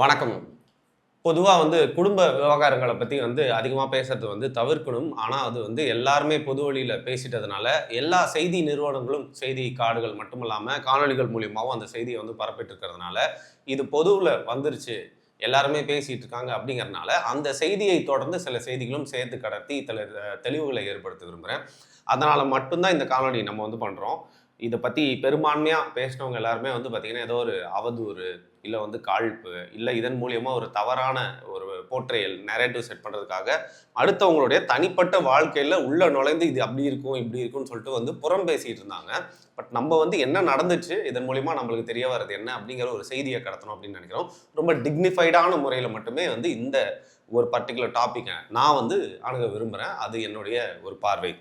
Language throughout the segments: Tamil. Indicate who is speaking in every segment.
Speaker 1: வணக்கம். பொதுவா குடும்ப விவகாரங்கள பத்தி அதிகமா பேசுறது தவிர்க்கணும். ஆனா, அது எல்லாருமே பொது வழியில பேசிட்டதுனால, எல்லா செய்தி நிறுவனங்களும் செய்தி கார்டுகள் மட்டுமில்லாம, காணொளிகள் மூலியமாவும் அந்த செய்திய பரப்பிட்டு இருக்கிறதுனால, இது பொதுவுல வந்துருச்சு. எல்லாருமே பேசிட்டு இருக்காங்க அப்படிங்கிறனால, அந்த செய்தியை தொடர்ந்து சில செய்திகளும் சேர்த்து கடத்தி தெளிவுகளை ஏற்படுத்த விரும்புறேன். அதனால மட்டும் தான் இந்த காணொளி நம்ம பண்றோம். இத பத்தி பெரும்பான்மையா பேசினவங்க எல்லாருமே பார்த்தீங்கன்னா, ஏதோ ஒரு அவதூறு, இல்ல காழ்ப்பு, இல்ல இதன் மூலியமா ஒரு தவறான ஒரு போர்ட்ரயல், நரேட்டிவ் செட் பண்றதுக்காக, அடுத்தவங்களுடைய தனிப்பட்ட வாழ்க்கையில உள்ள நுழைந்து இது அப்படி இருக்கும், இப்படி இருக்கும்னு சொல்லிட்டு புறம் பேசிட்டு இருந்தாங்க. பட் நம்ம என்ன நடந்துச்சு, இதன் மூலியமா நம்மளுக்கு தெரிய வர்றது என்ன அப்படிங்கிற ஒரு செய்திய கடத்தணும் அப்படின்னு நினைக்கிறோம். ரொம்ப டிக்னிஃபைடான முறையில மட்டுமே இந்த ஒரு பர்ட்டிகுலர் டாபிக்க நான் அணுக விரும்புறேன். அது என்னுடைய ஒரு பார்வை.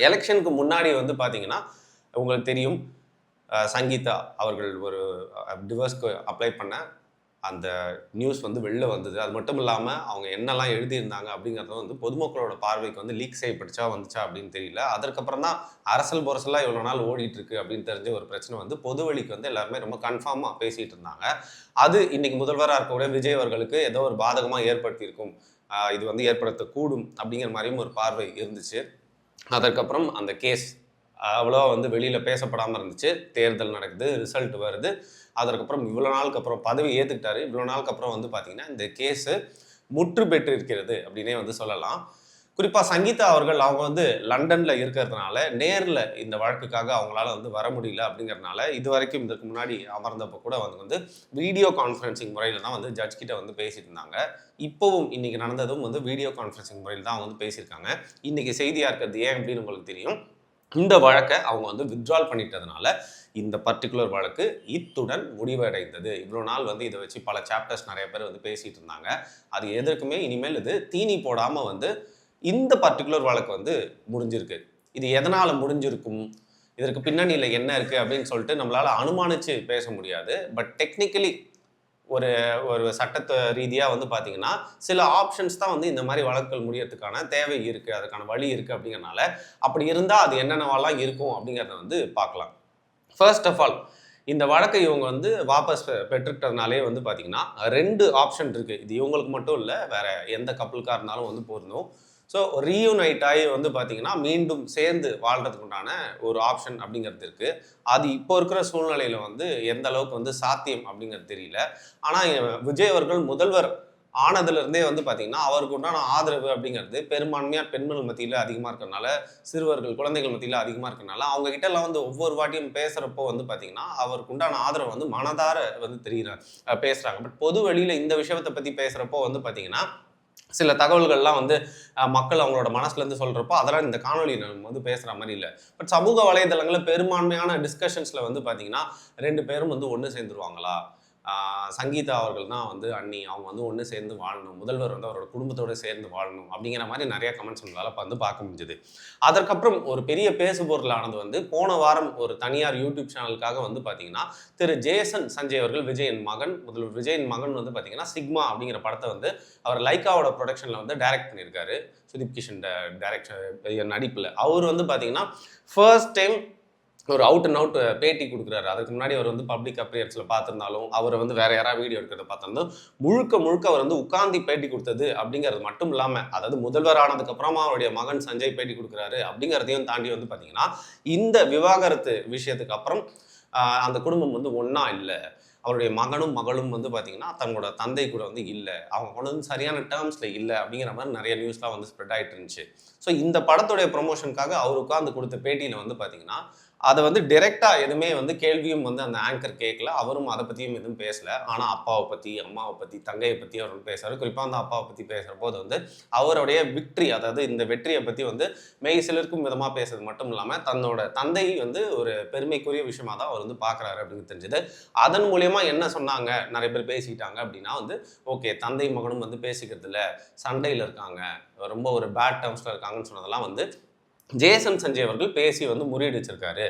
Speaker 1: எலெக்ஷனுக்கு முன்னாடி பார்த்தீங்கன்னா, உங்களுக்கு தெரியும் சங்கீதா அவர்கள் ஒரு டிவோர்ஸ்க்கு அப்ளை பண்ண அந்த நியூஸ் வெளில வந்தது. அது மட்டும் இல்லாம அவங்க என்னெல்லாம் எழுதியிருந்தாங்க அப்படிங்கிறது பொதுமக்களோட பார்வைக்கு லீக் செய்யப்பட்டுச்சா, வந்துச்சா அப்படின்னு தெரியல. அதற்கப்புறம் தான் அரசல் புரசலா இவ்வளோ நாள் ஓடிட்டு இருக்கு அப்படின்னு தெரிஞ்ச ஒரு பிரச்சனை பொதுவெளிக்கு எல்லாருமே ரொம்ப கன்ஃபார்மா பேசிட்டு இருந்தாங்க. அது இன்னைக்கு முதல்வராக இருக்கக்கூடிய விஜய் அவர்களுக்கு ஏதோ ஒரு பாதகமா ஏற்படுத்தியிருக்கும். இது ஏற்படுத்தக்கூடும் அப்படிங்கிற மாதிரியும் ஒரு பார்வை இருந்துச்சு. அதற்கப்புறம் அந்த கேஸ் அவ்வளோவா வெளியில பேசப்படாமல் இருந்துச்சு. தேர்தல் நடக்குது, ரிசல்ட் வருது. அதற்கப்புறம் இவ்வளோ நாளுக்கு அப்புறம் பதவி ஏற்றுக்கிட்டாரு. இவ்வளோ நாளுக்கு அப்புறம் பார்த்தீங்கன்னா, இந்த கேஸு முற்று பெற்று இருக்கிறது அப்படின்னே சொல்லலாம். குறிப்பாக சங்கீதா அவர்கள் அவங்க லண்டன்ல இருக்கிறதுனால நேரில் இந்த வழக்குக்காக அவங்களால வர முடியல அப்படிங்கிறதுனால இதுவரைக்கும் இதற்கு முன்னாடி அமர்ந்தப்போ கூட வீடியோ கான்ஃபரன்சிங் முறையில் தான் ஜட்ஜ் கிட்ட பேசிட்டு இருந்தாங்க. இப்போவும் இன்னைக்கு நடந்ததும் வீடியோ கான்ஃபரன்சிங் முறையில் தான் பேசியிருக்காங்க. இன்னைக்கு செய்தியாக இருக்கிறது ஏன் அப்படின்னு உங்களுக்கு தெரியும். இந்த வழக்கை அவங்க வித்ட்ரால் பண்ணிட்டதுனால இந்த பர்டிகுலர் வழக்கு இத்துடன் முடிவடைந்தது. இவ்வளோ நாள் இதை வச்சு பல சாப்டர்ஸ் நிறைய பேர் பேசிட்டு இருந்தாங்க. அது எதற்குமே இனிமேல் இது தீனி போடாமல் இந்த பர்டிகுலர் வழக்கு முடிஞ்சிருக்கு. இது எதனால் முடிஞ்சிருக்கும், இதற்கு பின்னணியில் என்ன இருக்குது அப்படின்னு சொல்லிட்டு நம்மளால் அனுமானித்து பேச முடியாது. பட் டெக்னிக்கலி ஒரு ஒரு சட்டத்தை ரீதியாக பார்த்தீங்கன்னா சில ஆப்ஷன்ஸ் தான் இந்த மாதிரி வழக்குகள் முடியறதுக்கான தேவை இருக்குது, அதுக்கான வழி இருக்குது. அப்படிங்கிறனால அப்படி இருந்தால் அது என்னென்னவெல்லாம் இருக்கும் அப்படிங்கிறத பார்க்கலாம். ஃபர்ஸ்ட் ஆஃப் ஆல் இந்த வழக்கை இவங்க வாபஸ் பெற்றுக்கிட்டதுனாலே பார்த்தீங்கன்னா 2 ஆப்ஷன் இருக்குது. இது இவங்களுக்கு மட்டும் இல்லை, வேற எந்த கப்பலுக்காக இருந்தாலும் பொருந்தும். ஸோ ரீயூனைட் ஆகி பார்த்தீங்கன்னா மீண்டும் சேர்ந்து வாழ்றதுக்கு உண்டான ஒரு ஆப்ஷன் அப்படிங்கிறது இருக்குது. அது இப்போ இருக்கிற சூழ்நிலையில் எந்த அளவுக்கு சாத்தியம் அப்படிங்கிறது தெரியல. ஆனால் விஜய் அவர்கள் முதல்வர் ஆனதுலேருந்தே பார்த்தீங்கன்னா அவருக்கு உண்டான ஆதரவு அப்படிங்கிறது பெரும்பான்மையாக பெண்கள் மத்தியில் அதிகமாக இருக்கிறனால, சிறுவர்கள் குழந்தைகள் மத்தியில் அதிகமாக இருக்கிறனால அவங்க கிட்ட எல்லாம் ஒவ்வொரு வாட்டியும் பேசுகிறப்போ பார்த்தீங்கன்னா அவருக்கு உண்டான ஆதரவு மனதார தெரியுறாங்க, பேசுகிறாங்க. பட் பொது வெளியில் இந்த விஷயத்தை பற்றி பேசுகிறப்போ பார்த்தீங்கன்னா சில தகவல்கள்லாம் மக்கள் அவங்களோட மனசுலேருந்து சொல்கிறப்போ அதெல்லாம் இந்த காணொலி நம்ம பேசுகிற மாதிரி இல்லை. பட் சமூக வலைதளங்களில் பெரும்பான்மையான டிஸ்கஷன்ஸில் பார்த்தீங்கன்னா 2 பேரும் ஒன்று சேர்ந்துருவாங்களா, சங்கீதா அவர்கள் தான் அண்ணி அவங்க ஒன்று சேர்ந்து வாழணும், முதல்வர் அவரோட குடும்பத்தோடு சேர்ந்து வாழணும் அப்படிங்கிற மாதிரி நிறைய கமெண்ட்ஸ் நம்மளால் பார்க்க முடிஞ்சுது. அதற்கப்புறம் ஒரு பெரிய பேசுபொருளானது போன வாரம் ஒரு தனியார் யூடியூப் சேனலுக்காக பார்த்தீங்கன்னா திரு ஜேசன் சஞ்சய் அவர்கள், விஜயின் மகன், முதல்வர் விஜயின் மகன் பார்த்தீங்கன்னா சிக்மா அப்படிங்கிற படத்தை அவர் லைக்காவோட ப்ரொடக்ஷனில் டைரக்ட் பண்ணியிருக்காரு. சுதீப் கிஷன் டைரக்ஷன் நடிப்பில் அவர் பார்த்தீங்கன்னா ஃபர்ஸ்ட் டைம் ஒரு அவுட் அண்ட் அவுட் பேட்டி கொடுக்குறாரு. அதுக்கு முன்னாடி அவர் பப்ளிக் அப்பியரன்ஸில் பார்த்துருந்தாலும், அவர் வேற யாராவது வீடியோ எடுக்கிறத பார்த்திருந்தோம், முழுக்க அவர் உட்கார்ந்து பேட்டி கொடுத்தது அப்படிங்கிறது மட்டும் இல்லாமல், அதாவது முதல்வர் ஆனதுக்கப்புறமா அவருடைய மகன் சஞ்சய் பேட்டி கொடுக்குறாரு அப்படிங்கிறதையும் தாண்டி பார்த்தீங்கன்னா இந்த விவாகரத்து விஷயத்துக்கு அப்புறம் அந்த குடும்பம் ஒன்றா இல்லை, அவருடைய மகனும் மகளும் பார்த்தீங்கன்னா தங்களோட தந்தை கூட இல்லை, அவங்க கொண்டு சரியான டேர்ம்ஸில் இல்லை அப்படிங்கிற மாதிரி நிறைய நியூஸ்லாம் ஸ்ப்ரெட் ஆகிட்டு இருந்துச்சு. ஸோ இந்த படத்துடைய ப்ரொமோஷனுக்காக அவர் உட்கார்ந்து கொடுத்த பேட்டியில் பார்த்தீங்கன்னா அதை டிரெக்டாக எதுவுமே கேள்வியும் அந்த ஆங்கர் கேட்கல, அவரும் அதை பற்றியும் எதுவும் பேசலை. ஆனால் அப்பாவை பற்றி, அம்மாவை பற்றி, தங்கையை பற்றி அவர் பேசுகிறார். குறிப்பாக அந்த அப்பாவை பற்றி பேசுகிற போது அவருடைய விக்ட்ரி, அதாவது இந்த வெற்றியை பற்றி மெய் சிலருக்கும் விதமாக பேசுறது மட்டும் இல்லாமல் தன்னோட தந்தை ஒரு பெருமைக்குரிய விஷயமா தான் அவர் பார்க்குறாரு அப்படின்னு தெரிஞ்சது. அதன் மூலயமா என்ன சொன்னாங்க, நிறைய பேர் பேசிக்கிட்டாங்க அப்படின்னா ஓகே, தந்தை மகனும் பேசிக்கிறது இல்லை, சண்டையில் இருக்காங்க, ரொம்ப ஒரு பேட் டேர்ம்ஸில் இருக்காங்கன்னு சொன்னதெல்லாம் ஜேசன் சஞ்சய் அவர்கள் பேசி முறியடிச்சிருக்காரு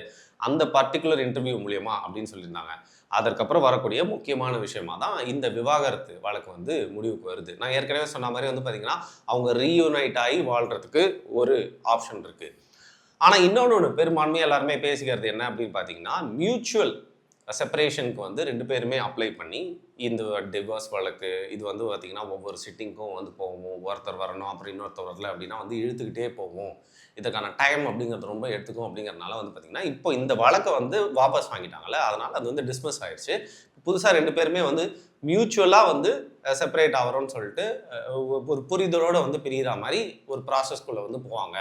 Speaker 1: அந்த பர்டிகுலர் இன்டர்வியூ மூலியமா அப்படின்னு சொல்லியிருந்தாங்க. அதற்கப்புறம் வரக்கூடிய முக்கியமான விஷயமா தான் இந்த விவாகரத்து வழக்கு முடிவுக்கு வருது. நான் ஏற்கனவே சொன்ன மாதிரி பார்த்தீங்கன்னா அவங்க ரீயூனைட் ஆகி வாழ்றதுக்கு ஒரு ஆப்ஷன் இருக்கு. ஆனால் இன்னொன்று பெரும்பான்மையாக எல்லாருமே பேசிக்கிறது என்ன அப்படின்னு பார்த்தீங்கன்னா மியூச்சுவல் செப்பரேஷனுக்கு வந்து 2 பேருமே அப்ளை பண்ணி இந்த டிவோர்ஸ் வழக்கு இது வந்து பார்த்திங்கன்னா ஒவ்வொரு சிட்டிங்க்கும் வந்து போகும், ஒருத்தர் வரணும் அப்புறம் இன்னொருத்தர் வரல அப்படின்னா வந்து இழுத்துக்கிட்டே போகும், இதுக்கான டைம் அப்படிங்கிறது ரொம்ப எடுத்துக்கும் அப்படிங்கிறதுனால வந்து பார்த்திங்கன்னா இப்போ இந்த வழக்கை வந்து வாபஸ் வாங்கிட்டாங்கல்ல, அதனால் அது வந்து டிஸ்மிஸ் ஆயிடுச்சு. புதுசாக 2 பேருமே வந்து மியூச்சுவலாக வந்து செப்பரேட் ஆகிறோன்னு சொல்லிட்டு ஒரு புரிதலோடு வந்து பிரிகிற மாதிரி ஒரு ப்ராசஸ்குள்ளே வந்து போவாங்க.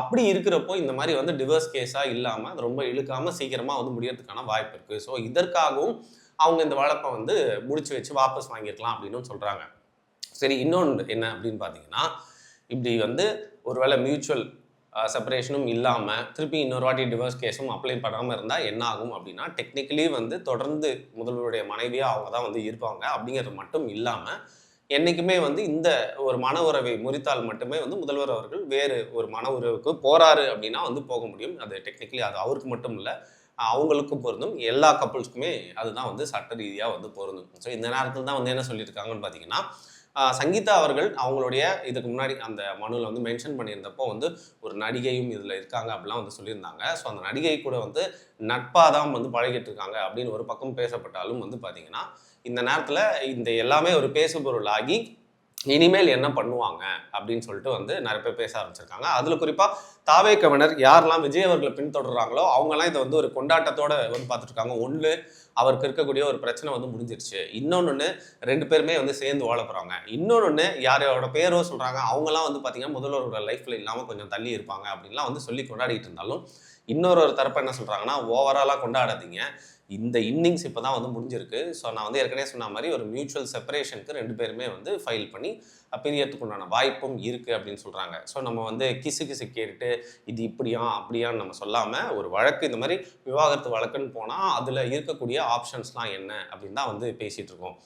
Speaker 1: அப்படி இருக்கிறப்போ இந்த மாதிரி வந்து டிவோர்ஸ் கேஸாக இல்லாமல் அது ரொம்ப இழுக்காமல் சீக்கிரமாக வந்து முடியறதுக்கான வாய்ப்பு இருக்குது. ஸோ இதற்காகவும் அவங்க இந்த வழக்கை வந்து முடிச்சு வச்சு வாபஸ் வாங்கியிருக்கலாம் அப்படின்னு சொல்கிறாங்க. சரி, இன்னொன்று என்ன அப்படின்னு பார்த்தீங்கன்னா, இப்படி வந்து ஒருவேளை மியூச்சுவல் செப்பரேஷனும் இல்லாமல் திருப்பி இன்னொரு வாட்டி டிவோர்ஸ் கேஸும் அப்ளை பண்ணாமல் இருந்தால் என்ன ஆகும் அப்படின்னா, டெக்னிக்கலி வந்து தொடர்ந்து முதல்வருடைய மனைவியாக அவங்க தான் வந்து இருப்பாங்க. அப்படிங்கிறது மட்டும் இல்லாமல் என்றைக்குமே வந்து இந்த ஒரு மன உறவை முறித்தால் மட்டுமே வந்து முதல்வர் அவர்கள் வேறு ஒரு மன உறவுக்கு போகிறாரு அப்படின்னா வந்து போக முடியும். அது டெக்னிக்கலி அது அவருக்கு மட்டும் இல்லை, அவங்களுக்கும் பொருந்தும், எல்லா கப்புள்ஸ்க்குமே அதுதான் வந்து சட்ட ரீதியாக வந்து பொருந்தும். ஸோ இந்த நேரத்தில் தான் வந்து என்ன சொல்லியிருக்காங்கன்னு பார்த்தீங்கன்னா, சங்கீதா அவர்கள் அவங்களுடைய இதுக்கு முன்னாடி அந்த மனுவில் வந்து மென்ஷன் பண்ணியிருந்தப்போ வந்து ஒரு நடிகையும் இதில் இருக்காங்க அப்படிலாம் வந்து சொல்லியிருந்தாங்க. ஸோ அந்த நடிகை கூட வந்து நட்பாக தான் வந்து பழகிட்டு இருக்காங்க அப்படின்னு ஒரு பக்கம் பேசப்பட்டாலும் வந்து பார்த்தீங்கன்னா, இந்த நேரத்தில் இந்த எல்லாமே ஒரு பேசுபொருள் ஆகி இனிமேல் என்ன பண்ணுவாங்க அப்படின்னு சொல்லிட்டு வந்து நிறைய பேர் பேச ஆரம்பிச்சிருக்காங்க. அதில் குறிப்பாக தாவேக்கவினர் யாரெல்லாம் விஜய் அவர்களை பின்தொடர்றாங்களோ அவங்கெல்லாம் இதை வந்து ஒரு கொண்டாட்டத்தோடு வந்து பார்த்துட்ருக்காங்க. ஒன்று, அவருக்கு இருக்கக்கூடிய ஒரு பிரச்சனை வந்து முடிஞ்சிருச்சு. இன்னொன்று, 2 பேருமே வந்து சேர்ந்து வாழ போகிறாங்க. இன்னொன்று, யாரோட பேரோ சொல்கிறாங்க அவங்கெல்லாம் வந்து பார்த்திங்கன்னா முதல்வரோட லைஃப்பில் இல்லாமல் கொஞ்சம் தள்ளி இருப்பாங்க அப்படின்லாம் வந்து சொல்லி கொண்டாடிட்டு இருந்தாலும், இன்னொரு தரப்பு என்ன சொல்கிறாங்கன்னா, ஓவராலாக கொண்டாடாதீங்க, இந்த இன்னிங்ஸ் இப்போ தான் வந்து முடிஞ்சிருக்கு. ஸோ நான் வந்து ஏற்கனவே சொன்ன மாதிரி ஒரு மியூச்சுவல் செப்பரேஷனுக்கு 2 பேருமே வந்து ஃபைல் பண்ணி பிரியறதுக்கு உண்டான வாய்ப்பும் இருக்குது அப்படின்னு சொல்கிறாங்க. ஸோ நம்ம வந்து கிசு கேட்டுட்டு இது இப்படியா அப்படியான்னு நம்ம சொல்லாமல், ஒரு வழக்கு இந்த மாதிரி விவாகரத்து வழக்குன்னு போனால் அதில் இருக்கக்கூடிய ஆப்ஷன்ஸ்லாம் என்ன அப்படின்னு தான் வந்து பேசிகிட்டு இருக்கோம்.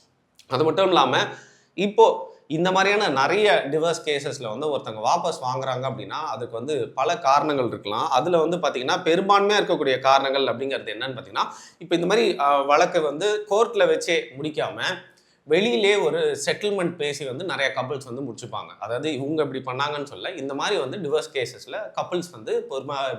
Speaker 1: அது மட்டும் இல்லாமல் இப்போது இந்த மாதிரியான நிறைய டிவோர்ஸ் கேசஸில் வந்து ஒருத்தங்க வாபஸ் வாங்குறாங்க அப்படின்னா அதுக்கு வந்து பல காரணங்கள் இருக்கலாம். அதில் வந்து பார்த்திங்கன்னா பெரும்பான்மையாக இருக்கக்கூடிய காரணங்கள் அப்படிங்கிறது என்னன்னு பார்த்தீங்கன்னா, இப்போ இந்த மாதிரி வழக்கை வந்து கோர்ட்டில் வச்சே முடிக்காமல் வெளியிலே ஒரு செட்டில்மெண்ட் பேசி வந்து நிறைய கப்புள்ஸ் வந்து முடிச்சுப்பாங்க. அதாவது இவங்க இப்படி பண்ணாங்கன்னு சொல்ல, இந்த மாதிரி வந்து டிவோர்ஸ் கேசஸில் கப்புள்ஸ் வந்து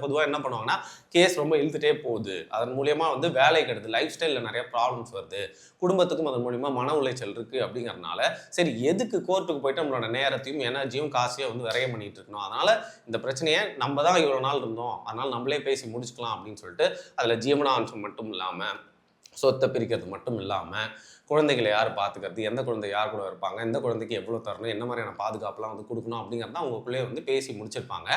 Speaker 1: பொதுவாக என்ன பண்ணுவாங்கன்னா, கேஸ் ரொம்ப இழுத்துட்டே போகுது, அதன் மூலியமாக வந்து வேலை கெடுது, லைஃப் ஸ்டைலில் நிறைய ப்ராப்ளம்ஸ் வருது, குடும்பத்துக்கும் அதன் மூலியமாக மன உளைச்சல் இருக்குது அப்படிங்கிறதுனால சரி எதுக்கு கோர்ட்டுக்கு போயிட்டு நம்மளோட நேரத்தையும் எனர்ஜியும் காசையும் வந்து விரயம் பண்ணிட்டு இருக்கணும், அதனால் இந்த பிரச்சனையை நம்ம தான் இவ்வளோ நாள் இருந்தோம் அதனால் நம்மளே பேசி முடிச்சுக்கலாம் அப்படின்னு சொல்லிட்டு அதில் ஜீவனாம்சம் மட்டும் இல்லாமல் சொத்தை பிரிக்கிறது மட்டும் இல்லாமல் குழந்தைகளை யார் பார்த்துக்கிறது, எந்த குழந்தை யார் கூட இருப்பாங்க, எந்த குழந்தைக்கு எவ்வளோ தரணும், என்ன மாதிரியான பாதுகாப்புலாம் வந்து கொடுக்கணும் அப்படிங்கிறத அவங்களுக்குள்ளே வந்து பேசி முடிச்சிருப்பாங்க.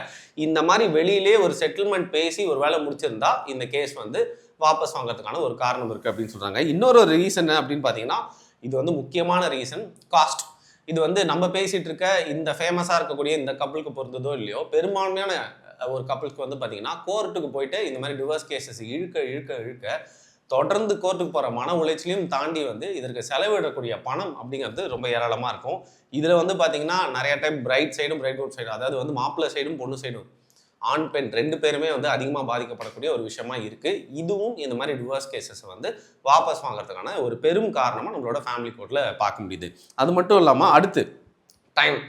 Speaker 1: இந்த மாதிரி வெளியிலே ஒரு செட்டில்மெண்ட் பேசி ஒரு வேலை முடிச்சிருந்தா இந்த கேஸ் வந்து வாபஸ் வாங்கிறதுக்கான ஒரு காரணம் இருக்குது அப்படின்னு சொல்கிறாங்க. இன்னொரு ரீசன் அப்படின்னு பார்த்தீங்கன்னா, இது வந்து முக்கியமான ரீசன், காஸ்ட். இது வந்து நம்ம பேசிகிட்டு இருக்க இந்த ஃபேமஸாக இருக்கக்கூடிய இந்த கப்பலுக்கு பொறுத்ததோ இல்லையோ, பெரும்பான்மையான ஒரு கப்பலுக்கு வந்து பார்த்தீங்கன்னா கோர்ட்டுக்கு போயிட்டு இந்த மாதிரி டிவோர்ஸ் கேசஸ் இழுக்க தொடர்ந்து கோர்ட்டுக்கு போகிற மன உளைச்சலையும் தாண்டி வந்து இதற்கு செலவிடக்கூடிய பணம் அப்படிங்கிறது ரொம்ப ஏராளமாக இருக்கும். இதில் வந்து பார்த்தீங்கன்னா நிறைய டைம் பிரைட் சைடும் பிரைட்வுட் சைடும், அதாவது வந்து மாப்பிள்ளை சைடும் பொண்ணு சைடும், ஆண் பெண் 2 பேருமே வந்து அதிகமாக பாதிக்கப்படக்கூடிய ஒரு விஷயமா இருக்குது. இதுவும் இந்த மாதிரி டிவோர்ஸ் கேசஸை வந்து வாபஸ் வாங்குறதுக்கான ஒரு பெரும் காரணமாக நம்மளோட ஃபேமிலி கோர்ட்டில் பார்க்க முடியுது. அது மட்டும் இல்லாமல் அடுத்து டைம்,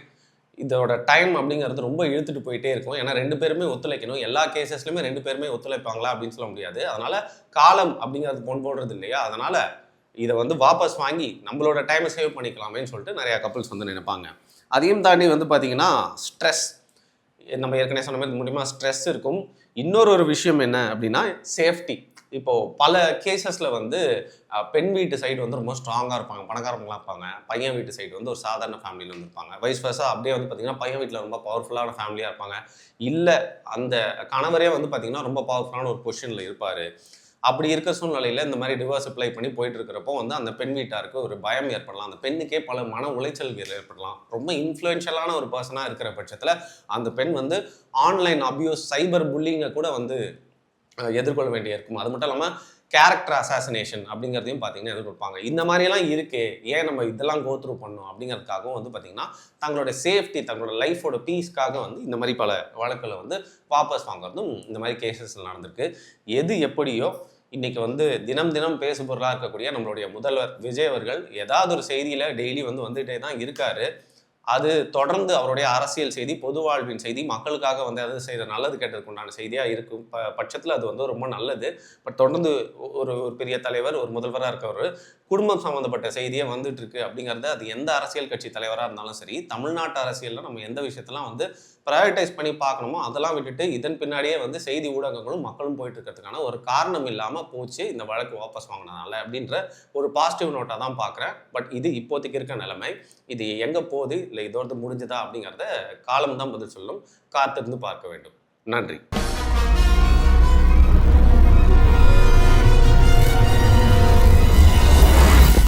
Speaker 1: இதோட டைம் அப்படிங்கிறது ரொம்ப இழுத்துட்டு போயிட்டே இருக்கும். ஏன்னா 2 பேருமே ஒத்துழைக்கணும். எல்லா கேசஸ்லையுமே 2 பேருமே ஒத்துழைப்பாங்களா அப்படின்னு சொல்ல முடியாது. அதனால் காலம் அப்படிங்கிறது போடுறது இல்லையா, அதனால் இதை வந்து வாபஸ் வாங்கி நம்மளோட டைமை சேவ் பண்ணிக்கலாமேன்னு சொல்லிட்டு நிறையா கப்புள்ஸ் வந்து நினைப்பாங்க. அதையும் தாண்டி வந்து பார்த்திங்கன்னா ஸ்ட்ரெஸ், நம்ம ஏற்கனவே சொன்ன மாதிரி மூலியமாக ஸ்ட்ரெஸ் இருக்கும். இன்னொரு விஷயம் என்ன அப்படின்னா சேஃப்டி. இப்போது பல கேசஸில் வந்து பெண் வீட்டு சைடு வந்து ரொம்ப ஸ்ட்ராங்காக இருப்பாங்க, பணக்காரங்களாக இருப்பாங்க, பையன் வீட்டு சைடு வந்து ஒரு சாதாரண ஃபேமிலியில் வந்து இருப்பாங்க, வைஸ் வர்ஸா. அப்படியே வந்து பார்த்திங்கன்னா பையன் வீட்டில் ரொம்ப பவர்ஃபுல்லான ஃபேமிலியாக இருப்பாங்க, இல்லை அந்த கணவரே வந்து பார்த்திங்கன்னா ரொம்ப பவர்ஃபுல்லான ஒரு பொசிஷனில் இருப்பார். அப்படி இருக்க சூழ்நிலையில் இந்த மாதிரி டிவோர்ஸ் அப்ளை பண்ணி போயிட்டு இருக்கிறப்போ வந்து அந்த பெண் வீட்டாருக்கு ஒரு பயம் ஏற்படலாம், அந்த பெண்ணுக்கே பல மன உளைச்சல்கள் ஏற்படலாம். ரொம்ப இன்ஃப்ளூயன்ஷியலான ஒரு பர்சனாக இருக்கிற பட்சத்தில் அந்த பெண் வந்து ஆன்லைன் அபியூஸ், சைபர் புல்லிங்கை கூட வந்து எதிர்கொள்ள வேண்டிய இருக்கும். அது மட்டும் இல்லாமல் கேரக்டர் அசாசினேஷன் அப்படிங்கிறதையும் பார்த்தீங்கன்னா எதிர்கொடுப்பாங்க. இந்த மாதிரியெல்லாம் இருக்கே, ஏன் நம்ம இதெல்லாம் கோத்ரூ பண்ணோம் அப்படிங்கிறதுக்காகவும் வந்து பார்த்திங்கன்னா தங்களோட சேஃப்டி, தங்களோட லைஃபோட பீஸ்க்காக வந்து இந்த மாதிரி பல வழக்குகளை வந்து வாபஸ் வாங்குறதும் இந்த மாதிரி கேசஸில் நடந்திருக்கு. எது எப்படியோ இன்றைக்கி வந்து தினம் பேசுபொருளாக இருக்கக்கூடிய நம்மளுடைய முதல்வர் விஜய் அவர்கள் ஏதாவது ஒரு செய்தியில் டெய்லி வந்துகிட்டே தான் இருக்கார். அது தொடர்ந்து அவருடைய அரசியல் செய்தி, பொது வாழ்வின் செய்தி, மக்களுக்காக வந்து அது செய்கிற நல்லது கெட்டதுக்கு உண்டான செய்தியாக இருக்கும் பட்சத்தில் அது வந்து ரொம்ப நல்லது. பட் தொடர்ந்து ஒரு ஒரு பெரிய தலைவர், ஒரு முதல்வராக இருக்கவர் குடும்பம் சம்மந்தப்பட்ட செய்தியே வந்துட்டு இருக்கு அப்படிங்கிறத, அது எந்த அரசியல் கட்சி தலைவராக இருந்தாலும் சரி, தமிழ்நாட்டு அரசியலில் நம்ம எந்த விஷயத்தெல்லாம் வந்து ப்ரையாரிட்டைஸ் பண்ணி பார்க்கணுமோ அதெல்லாம் விட்டுட்டு இதன் பின்னாடியே வந்து செய்தி ஊடகங்களும் மக்களும் போயிட்டு இருக்கிறதுக்கான ஒரு காரணம் இல்லாமல் போச்சு இந்த வழக்கு வாபஸ் வாங்கினதுனால அப்படின்ற ஒரு பாசிட்டிவ் நோட்டாக தான் பார்க்குறேன். பட் இது இப்போதைக்கு இருக்க நிலைமை. இது எங்கே போகுது, இல்லை இதோடு முடிஞ்சுதா அப்படிங்கிறத காலம் தான் பதில் சொல்லும். காத்திருந்து பார்க்க வேண்டும். நன்றி.